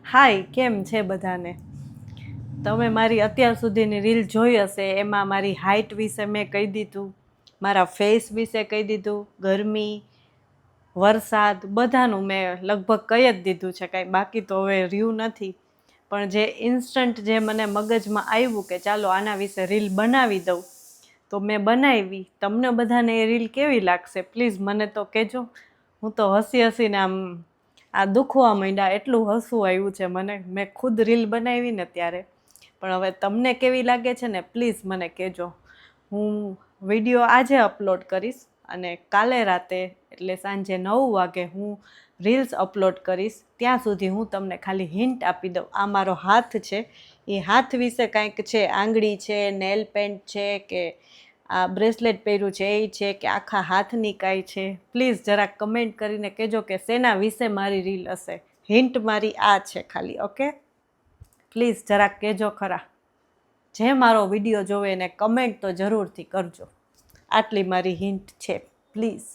હાય, કેમ છે બધાને? તમે મારી અત્યાર સુધીની રીલ જોઈ હશે, એમાં મારી હાઇટ વિશે મેં કહી દીધું, મારા ફેસ વિશે કહી દીધું, ગરમી, વરસાદ બધાનું મેં લગભગ કહી જ દીધું છે, કાંઈ બાકી તો હવે રહ્યું નથી. પણ જે ઇન્સ્ટન્ટ જે મને મગજમાં આવ્યું કે ચાલો આના વિશે રીલ બનાવી દઉં, તો મેં બનાવી. તમને બધાને એ રીલ કેવી લાગશે પ્લીઝ મને તો કહેજો. હું તો હસી હસીને આમ આ દુખવા માંડ્યા, એટલું હસવું આવ્યું છે મને. મેં ખુદ રીલ બનાવી ને ત્યારે. પણ હવે તમને કેવી લાગે છે ને પ્લીઝ મને કહેજો. હું વિડીયો આજે અપલોડ કરીશ અને કાલે રાતે એટલે સાંજે 9 વાગે હું રીલ્સ અપલોડ કરીશ. ત્યાં સુધી હું તમને ખાલી હિન્ટ આપી દઉં. આ મારો હાથ છે, એ હાથ વિશે કાંઈક છે, આંગળી છે, નેલ પેન્ટ છે, કે આ બ્રેસલેટ પહેર્યું છે એ છે, કે આખા હાથની કાંઈ છે. પ્લીઝ જરાક કમેન્ટ કરીને કહેજો કે શેના વિશે મારી રીલ હશે. હિન્ટ મારી આ છે ખાલી, ઓકે? પ્લીઝ જરાક કહેજો ખરા. જે મારો વિડીયો જોવે એને કમેન્ટ તો જરૂરથી કરજો. આટલી મારી હિન્ટ છે, પ્લીઝ.